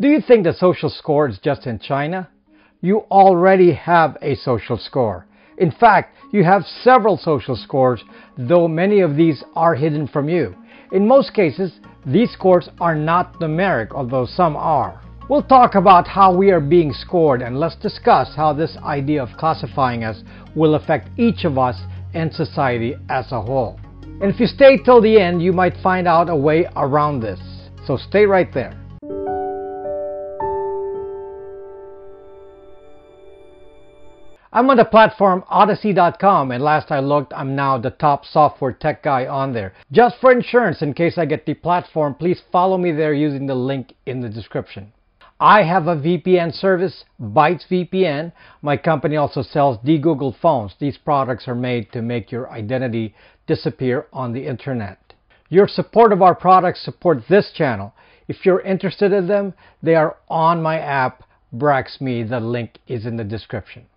Do you think the social score is just in China? You already have a social score. In fact, you have several social scores, though many of these are hidden from you. In most cases, these scores are not numeric, although some are. We'll talk about how we are being scored, and let's discuss how this idea of classifying us will affect each of us and society as a whole. And if you stay till the end, you might find out a way around this. So stay right there. I'm on the platform Odyssey.com, and last I looked, I'm now the top software tech guy on there. Just for insurance, in case I get deplatformed, please follow me there using the link in the description. I have a VPN service, BytzVPN. My company also sells de-Googled phones. These products are made to make your identity disappear on the internet. Your support of our products support this channel. If you're interested in them, they are on my app, BraxMe. The link is in the description.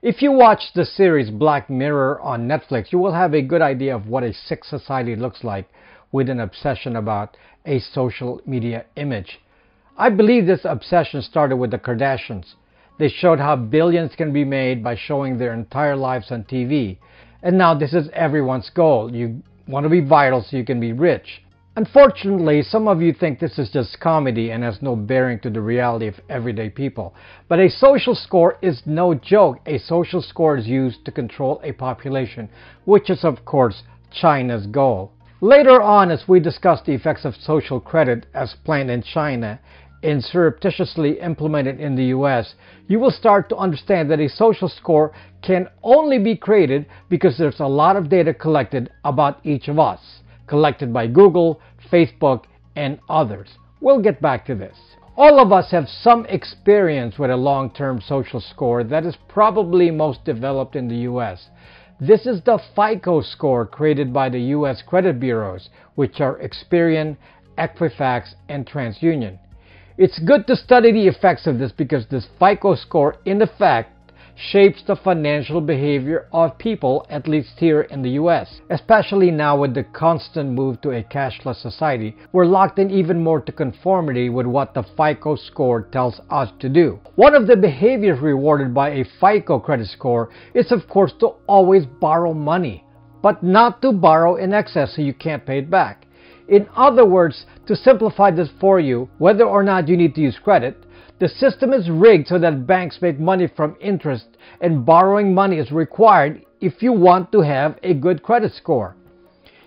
If you watch the series Black Mirror on Netflix, you will have a good idea of what a sick society looks like with an obsession about a social media image. I believe this obsession started with the Kardashians. They showed how billions can be made by showing their entire lives on TV. And now this is everyone's goal. You want to be viral so you can be rich. Unfortunately, some of you think this is just comedy and has no bearing to the reality of everyday people. But a social score is no joke. A social score is used to control a population, which is of course China's goal. Later on, as we discuss the effects of social credit as planned in China and surreptitiously implemented in the US, you will start to understand that a social score can only be created because there's a lot of data collected about each of us, collected by Google, Facebook, and others. We'll get back to this. All of us have some experience with a long-term social score that is probably most developed in the US. This is the FICO Score created by the US credit bureaus, which are Experian, Equifax, and TransUnion. It's good to study the effects of this because this FICO Score, in effect, shapes the financial behavior of people, at least here in the US. Especially now with the constant move to a cashless society, we're locked in even more to conformity with what the FICO Score tells us to do. One of the behaviors rewarded by a FICO credit score is of course to always borrow money, but not to borrow in excess so you can't pay it back. In other words, to simplify this for you, whether or not you need to use credit, the system is rigged so that banks make money from interest, and borrowing money is required if you want to have a good credit score.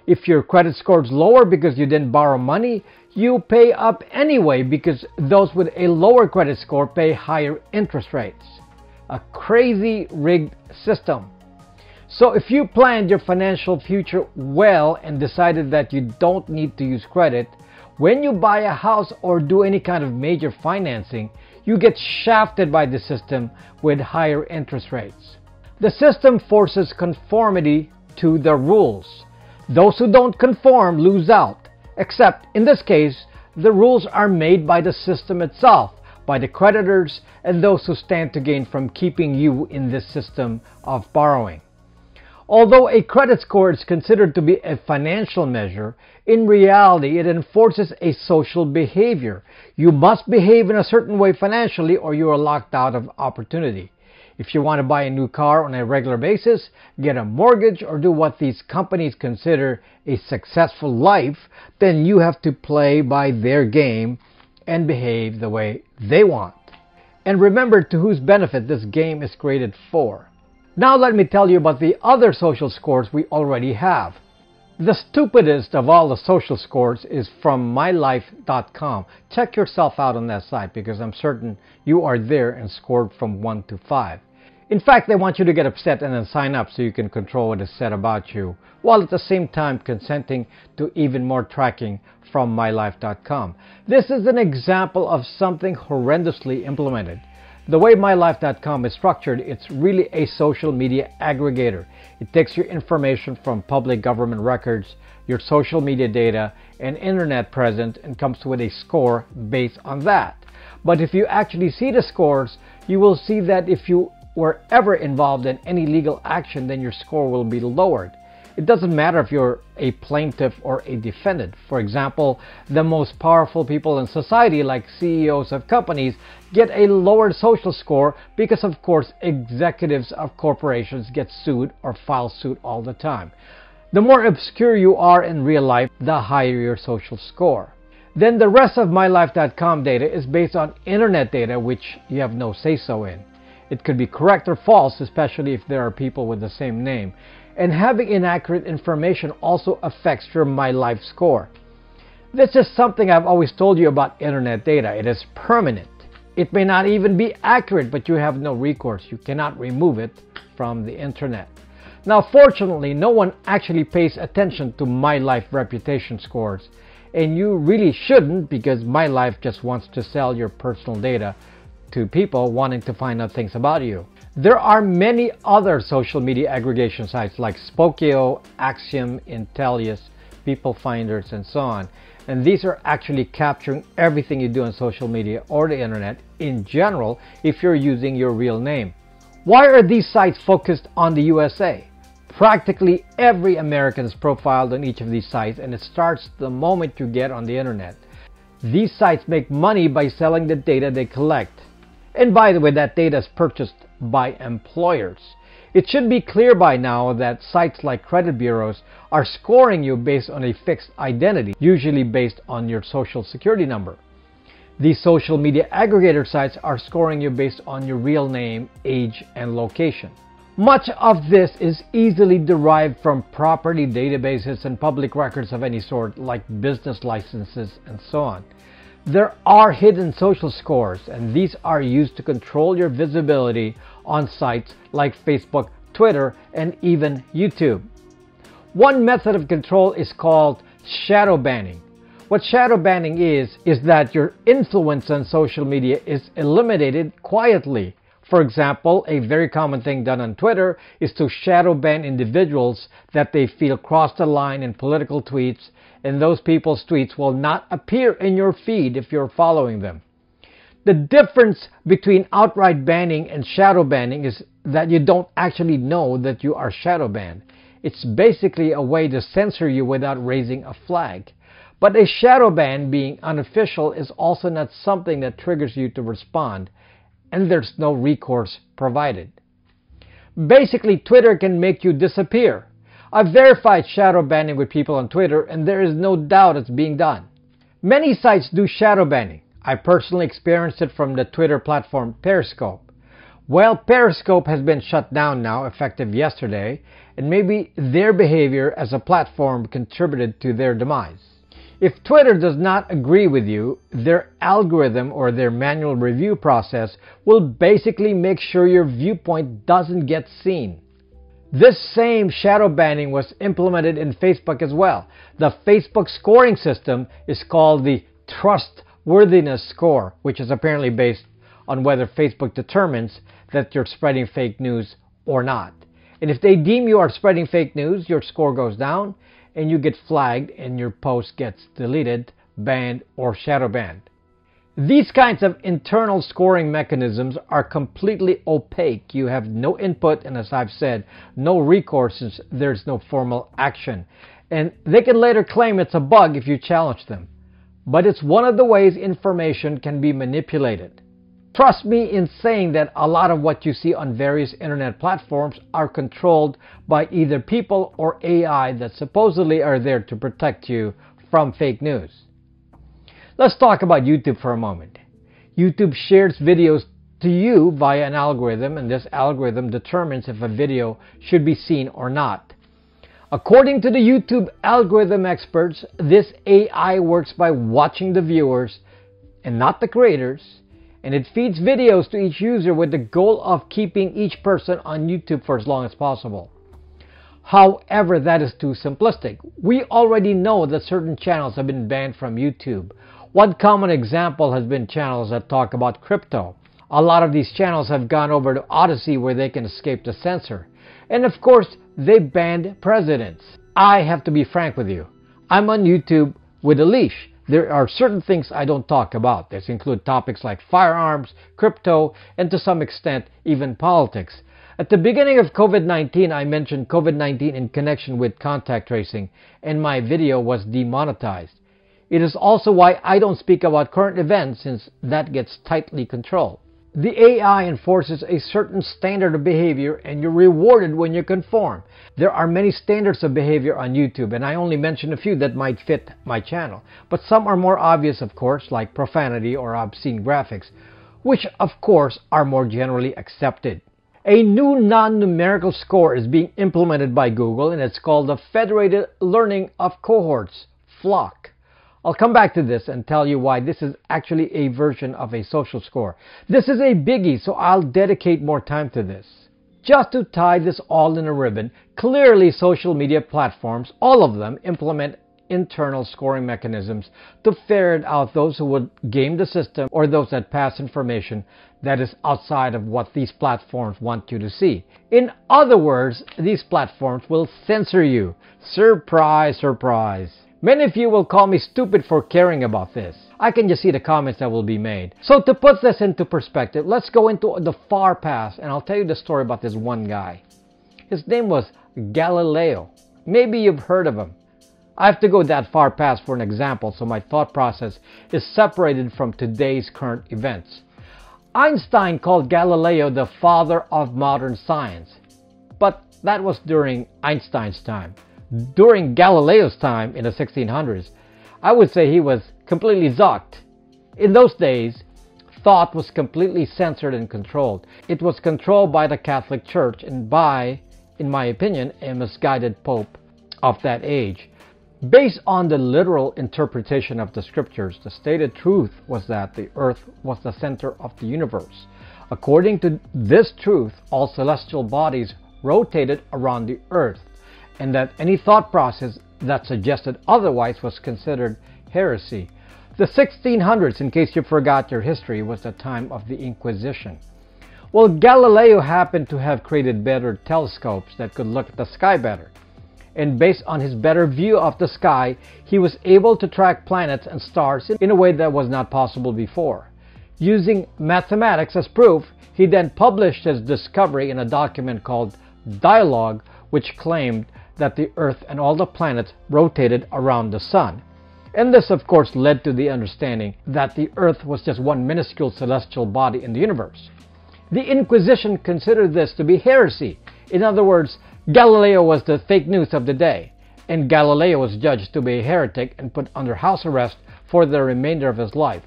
If your credit score is lower because you didn't borrow money, you pay up anyway because those with a lower credit score pay higher interest rates. A crazy rigged system. So if you planned your financial future well and decided that you don't need to use credit, when you buy a house or do any kind of major financing, you get shafted by the system with higher interest rates. The system forces conformity to the rules. Those who don't conform lose out, except in this case, the rules are made by the system itself, by the creditors and those who stand to gain from keeping you in this system of borrowing. Although a credit score is considered to be a financial measure, in reality it enforces a social behavior. You must behave in a certain way financially or you are locked out of opportunity. If you want to buy a new car on a regular basis, get a mortgage, or do what these companies consider a successful life, then you have to play by their game and behave the way they want. And remember to whose benefit this game is created for. Now let me tell you about the other social scores we already have. The stupidest of all the social scores is from mylife.com. Check yourself out on that site because I'm certain you are there and scored from 1 to 5. In fact, they want you to get upset and then sign up so you can control what is said about you, while at the same time consenting to even more tracking from mylife.com. This is an example of something horrendously implemented. The way mylife.com is structured, it's really a social media aggregator. It takes your information from public government records, your social media data, and internet presence, and comes with a score based on that. But if you actually see the scores, you will see that if you were ever involved in any legal action, then your score will be lowered. It doesn't matter if you're a plaintiff or a defendant. For example, the most powerful people in society, like CEOs of companies, get a lower social score because, of course, executives of corporations get sued or file suit all the time. The more obscure you are in real life, the higher your social score. Then the rest of MyLife.com data is based on internet data, which you have no say-so in. It could be correct or false, especially if there are people with the same name. And having inaccurate information also affects your MyLife score. This is something I've always told you about internet data. It is permanent. It may not even be accurate, but you have no recourse. You cannot remove it from the internet. Now, fortunately, no one actually pays attention to MyLife reputation scores. And you really shouldn't, because MyLife just wants to sell your personal data to people wanting to find out things about you. There are many other social media aggregation sites like Spokeo, Acxiom, Intelius, People Finders, and so on. And these are actually capturing everything you do on social media or the internet in general if you're using your real name. Why are these sites focused on the USA? Practically every American is profiled on each of these sites, and it starts the moment you get on the internet. These sites make money by selling the data they collect. And by the way, that data is purchased by employers. It should be clear by now that sites like credit bureaus are scoring you based on a fixed identity, usually based on your social security number. These social media aggregator sites are scoring you based on your real name, age, and location. Much of this is easily derived from property databases and public records of any sort, like business licenses and so on. There are hidden social scores, and these are used to control your visibility on sites like Facebook, Twitter, and even YouTube. One method of control is called shadow banning. What shadow banning is that your influence on social media is eliminated quietly. For example, a very common thing done on Twitter is to shadow ban individuals that they feel cross the line in political tweets, and those people's tweets will not appear in your feed if you're following them. The difference between outright banning and shadow banning is that you don't actually know that you are shadow banned. It's basically a way to censor you without raising a flag. But a shadow ban, being unofficial, is also not something that triggers you to respond, and there's no recourse provided. Basically, Twitter can make you disappear. I've verified shadow banning with people on Twitter, and there is no doubt it's being done. Many sites do shadow banning. I personally experienced it from the Twitter platform Periscope. Well, Periscope has been shut down now, effective yesterday, and maybe their behavior as a platform contributed to their demise. If Twitter does not agree with you, their algorithm or their manual review process will basically make sure your viewpoint doesn't get seen. This same shadow banning was implemented in Facebook as well. The Facebook scoring system is called the Trustworthiness Score, which is apparently based on whether Facebook determines that you're spreading fake news or not. And if they deem you are spreading fake news, your score goes down, and you get flagged and your post gets deleted, banned, or shadow banned. These kinds of internal scoring mechanisms are completely opaque. You have no input, and as I've said, no recourse since there's no formal action. And they can later claim it's a bug if you challenge them. But it's one of the ways information can be manipulated. Trust me in saying that a lot of what you see on various internet platforms are controlled by either people or AI that supposedly are there to protect you from fake news. Let's talk about YouTube for a moment. YouTube shares videos to you via an algorithm, and this algorithm determines if a video should be seen or not. According to the YouTube algorithm experts, this AI works by watching the viewers and not the creators, and it feeds videos to each user with the goal of keeping each person on YouTube for as long as possible. However, that is too simplistic. We already know that certain channels have been banned from YouTube. One common example has been channels that talk about crypto. A lot of these channels have gone over to Odyssey where they can escape the censor. And of course, they banned presidents. I have to be frank with you. I'm on YouTube with a leash. There are certain things I don't talk about. These include topics like firearms, crypto, and to some extent, even politics. At the beginning of COVID-19, I mentioned COVID-19 in connection with contact tracing, and my video was demonetized. It is also why I don't speak about current events, since that gets tightly controlled. The AI enforces a certain standard of behavior, and you're rewarded when you conform. There are many standards of behavior on YouTube, and I only mention a few that might fit my channel. But some are more obvious, of course, like profanity or obscene graphics, which of course are more generally accepted. A new non-numerical score is being implemented by Google, and it's called the Federated Learning of Cohorts, FLoC. I'll come back to this and tell you why this is actually a version of a social score. This is a biggie, so I'll dedicate more time to this. Just to tie this all in a ribbon, clearly social media platforms, all of them, implement internal scoring mechanisms to ferret out those who would game the system or those that pass information that is outside of what these platforms want you to see. In other words, these platforms will censor you. Surprise, surprise. Many of you will call me stupid for caring about this. I can just see the comments that will be made. So to put this into perspective, let's go into the far past, and I'll tell you the story about this one guy. His name was Galileo. Maybe you've heard of him. I have to go that far past for an example, so my thought process is separated from today's current events. Einstein called Galileo the father of modern science, but that was during Einstein's time. During Galileo's time in the 1600s, I would say he was completely zucked. In those days, thought was completely censored and controlled. It was controlled by the Catholic Church and by, in my opinion, a misguided pope of that age. Based on the literal interpretation of the scriptures, the stated truth was that the earth was the center of the universe. According to this truth, all celestial bodies rotated around the earth, and that any thought process that suggested otherwise was considered heresy. The 1600s, in case you forgot your history, was the time of the Inquisition. Well, Galileo happened to have created better telescopes that could look at the sky better. And based on his better view of the sky, he was able to track planets and stars in a way that was not possible before. Using mathematics as proof, he then published his discovery in a document called Dialogue, which claimed that the Earth and all the planets rotated around the Sun. And this, of course, led to the understanding that the Earth was just one minuscule celestial body in the universe. The Inquisition considered this to be heresy. In other words, Galileo was the fake news of the day, and Galileo was judged to be a heretic and put under house arrest for the remainder of his life.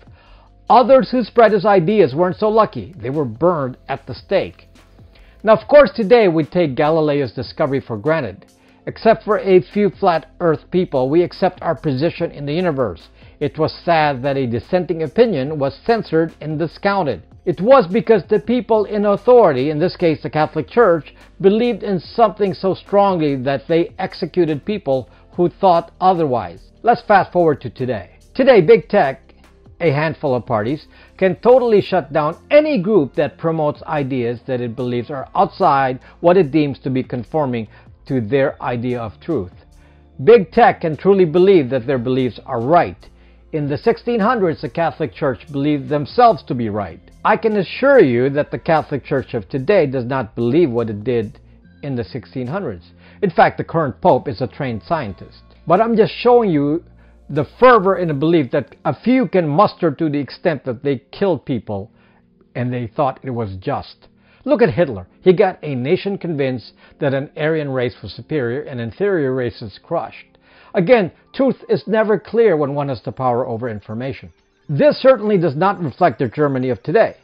Others who spread his ideas weren't so lucky. They were burned at the stake. Now, of course, today we take Galileo's discovery for granted. Except for a few flat earth people, we accept our position in the universe. It was sad that a dissenting opinion was censored and discounted. It was because the people in authority, in this case the Catholic Church, believed in something so strongly that they executed people who thought otherwise. Let's fast forward to today. Today, big tech, a handful of parties, can totally shut down any group that promotes ideas that it believes are outside what it deems to be conforming to their idea of truth. Big tech can truly believe that their beliefs are right. In the 1600s, the Catholic Church believed themselves to be right. I can assure you that the Catholic Church of today does not believe what it did in the 1600s. In fact, the current Pope is a trained scientist. But I'm just showing you the fervor in the belief that a few can muster to the extent that they killed people and they thought it was just. Look at Hitler. He got a nation convinced that an Aryan race was superior and inferior races crushed. Again, truth is never clear when one has the power over information. This certainly does not reflect the Germany of today.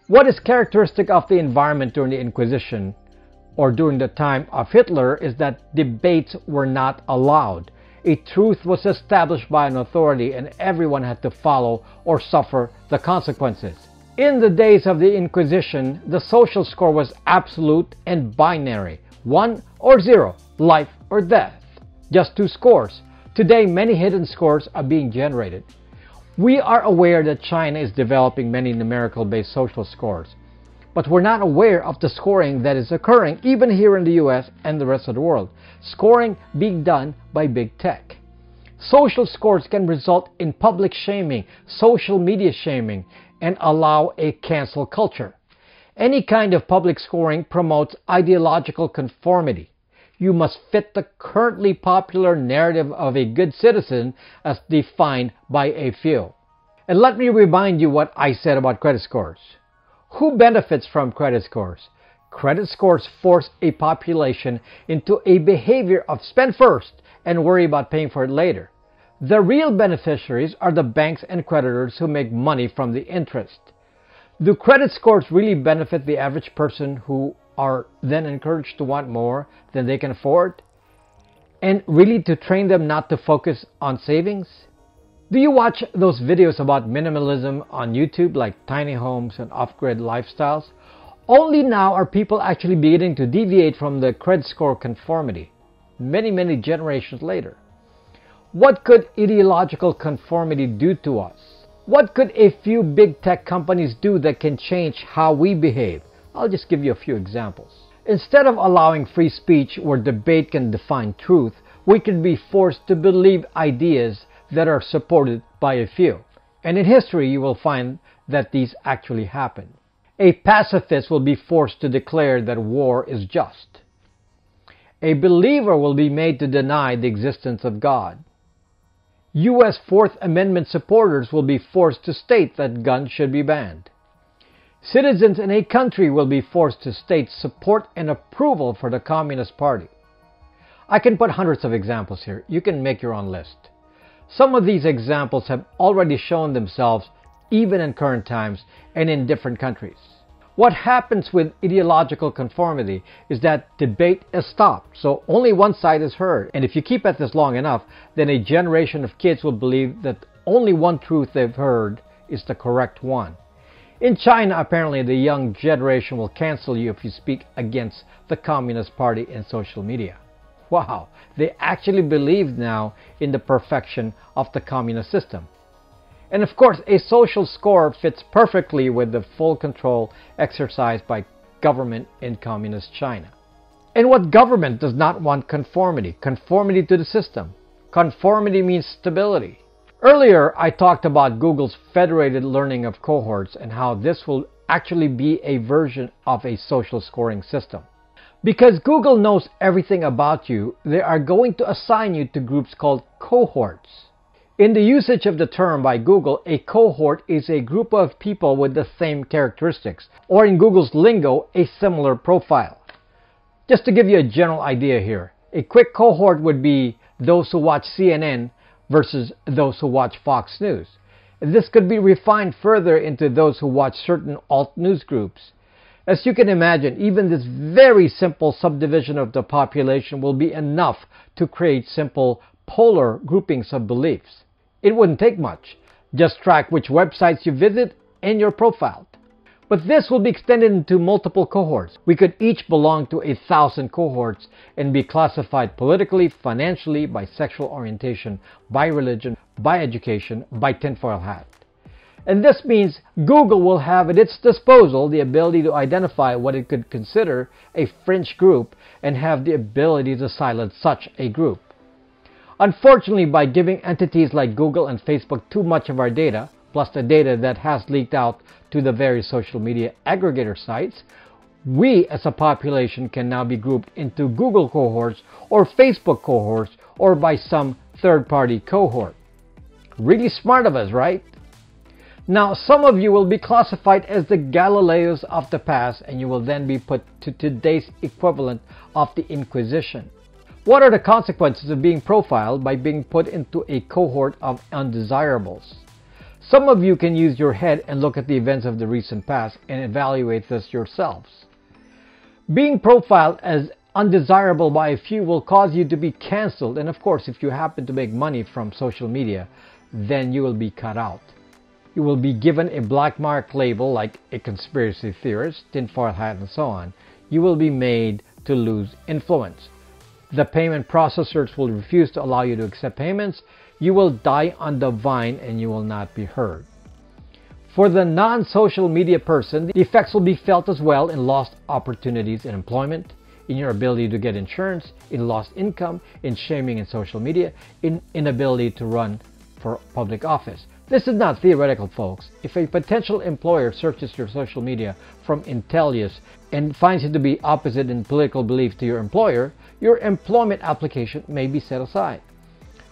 What is characteristic of the environment during the Inquisition or during the time of Hitler is that debates were not allowed. A truth was established by an authority and everyone had to follow or suffer the consequences. In the days of the Inquisition, the social score was absolute and binary, 1 or 0, life or death. Just two scores. Today, many hidden scores are being generated. We are aware that China is developing many numerical-based social scores, but we're not aware of the scoring that is occurring even here in the US and the rest of the world. Scoring being done by big tech. Social scores can result in public shaming, social media shaming, and allow a cancel culture. Any kind of public scoring promotes ideological conformity. You must fit the currently popular narrative of a good citizen as defined by a few. And let me remind you what I said about credit scores. Who benefits from credit scores? Credit scores force a population into a behavior of spend first and worry about paying for it later. The real beneficiaries are the banks and creditors who make money from the interest. Do credit scores really benefit the average person who are then encouraged to want more than they can afford? And really to train them not to focus on savings? Do you watch those videos about minimalism on YouTube, like tiny homes and off-grid lifestyles? Only now are people actually beginning to deviate from the credit score conformity, many generations later. What could ideological conformity do to us? What could a few big tech companies do that can change how we behave? I'll just give you a few examples. Instead of allowing free speech where debate can define truth, we could be forced to believe ideas that are supported by a few. And in history, you will find that these actually happen. A pacifist will be forced to declare that war is just. A believer will be made to deny the existence of God. U.S. Fourth Amendment supporters will be forced to state that guns should be banned. Citizens in a country will be forced to state support and approval for the Communist Party. I can put hundreds of examples here. You can make your own list. Some of these examples have already shown themselves even in current times and in different countries. What happens with ideological conformity is that debate is stopped, so only one side is heard. And if you keep at this long enough, then a generation of kids will believe that only one truth they've heard is the correct one. In China, apparently the young generation will cancel you if you speak against the Communist Party in social media. Wow, they actually believe now in the perfection of the communist system. And of course, a social score fits perfectly with the full control exercised by government in communist China. And what government does not want? Conformity. Conformity to the system. Conformity means stability. Earlier, I talked about Google's federated learning of cohorts and how this will actually be a version of a social scoring system. Because Google knows everything about you, they are going to assign you to groups called cohorts. In the usage of the term by Google, a cohort is a group of people with the same characteristics, or in Google's lingo, a similar profile. Just to give you a general idea here, a quick cohort would be those who watch CNN versus those who watch Fox News. This could be refined further into those who watch certain alt news groups. As you can imagine, even this very simple subdivision of the population will be enough to create simple polar groupings of beliefs. It wouldn't take much. Just track which websites you visit and your profile. But this will be extended into multiple cohorts. We could each belong to 1,000 cohorts and be classified politically, financially, by sexual orientation, by religion, by education, by tinfoil hat. And this means Google will have at its disposal the ability to identify what it could consider a fringe group and have the ability to silence such a group. Unfortunately, by giving entities like Google and Facebook too much of our data, plus the data that has leaked out to the various social media aggregator sites, we as a population can now be grouped into Google cohorts or Facebook cohorts or by some third-party cohort. Really smart of us, right? Now, some of you will be classified as the Galileos of the past, and you will then be put to today's equivalent of the Inquisition. What are the consequences of being profiled by being put into a cohort of undesirables? Some of you can use your head and look at the events of the recent past and evaluate this yourselves. Being profiled as undesirable by a few will cause you to be cancelled, and of course, if you happen to make money from social media, then you will be cut out. You will be given a black mark label like a conspiracy theorist, tinfoil hat, and so on. You will be made to lose influence. The payment processors will refuse to allow you to accept payments. You will die on the vine and you will not be heard. For the non-social media person, the effects will be felt as well in lost opportunities in employment, in your ability to get insurance, in lost income, in shaming in social media, in inability to run for public office. This is not theoretical, folks. If a potential employer searches your social media from Intelius and finds it to be opposite in political beliefs to your employer, your employment application may be set aside.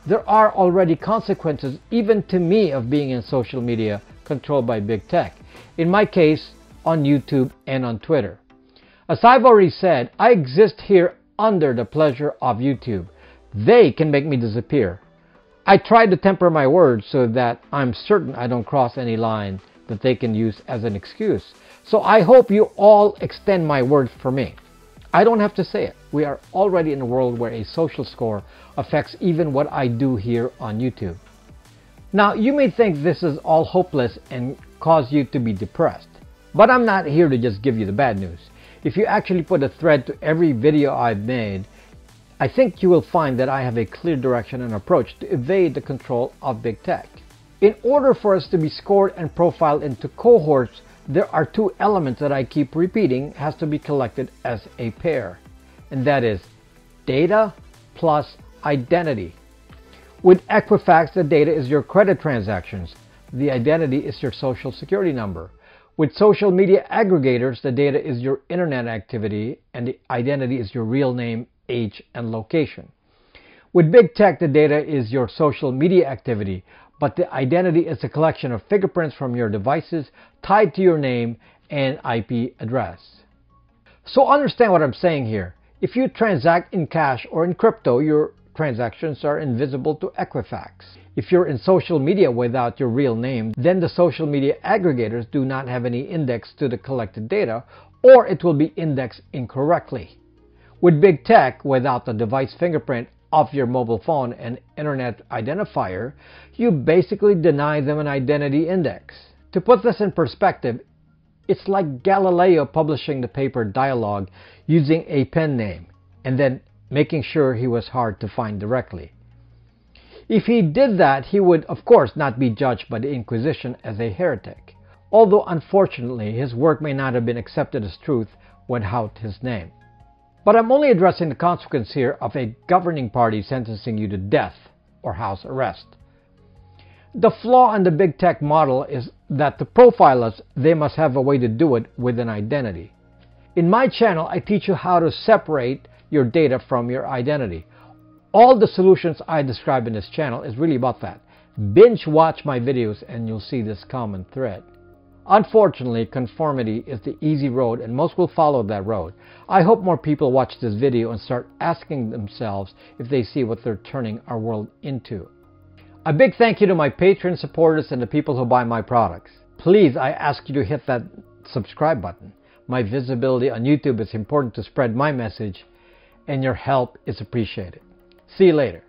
There are already consequences, even to me, of being in social media controlled by big tech. In my case, on YouTube and on Twitter. As I've already said, I exist here under the pleasure of YouTube. They can make me disappear. I try to temper my words so that I'm certain I don't cross any line that they can use as an excuse. So I hope you all extend my word for me. I don't have to say it. We are already in a world where a social score affects even what I do here on YouTube. Now, you may think this is all hopeless and cause you to be depressed. But I'm not here to just give you the bad news. If you actually put a thread to every video I've made, I think you will find that I have a clear direction and approach to evade the control of big tech. In order for us to be scored and profiled into cohorts, there are two elements that I keep repeating has to be collected as a pair. And that is data plus identity. With Equifax, the data is your credit transactions. The identity is your social security number. With social media aggregators, the data is your internet activity and the identity is your real name, age, and location. With big tech, the data is your social media activity, but the identity is a collection of fingerprints from your devices tied to your name and IP address. So understand what I'm saying here. If you transact in cash or in crypto, your transactions are invisible to Equifax. If you're in social media without your real name, then the social media aggregators do not have any index to the collected data, or it will be indexed incorrectly. With big tech, without the device fingerprint of your mobile phone and internet identifier, you basically deny them an identity index. To put this in perspective, it's like Galileo publishing the paper Dialogue using a pen name and then making sure he was hard to find directly. If he did that, he would of course not be judged by the Inquisition as a heretic, although unfortunately his work may not have been accepted as truth without his name. But I'm only addressing the consequence here of a governing party sentencing you to death or house arrest. The flaw in the big tech model is that to profile us, they must have a way to do it with an identity. In my channel, I teach you how to separate your data from your identity. All the solutions I describe in this channel is really about that. Binge watch my videos and you'll see this common thread. Unfortunately, conformity is the easy road and most will follow that road. I hope more people watch this video and start asking themselves if they see what they're turning our world into. A big thank you to my Patreon supporters and the people who buy my products. Please, I ask you to hit that subscribe button. My visibility on YouTube is important to spread my message, and your help is appreciated. See you later.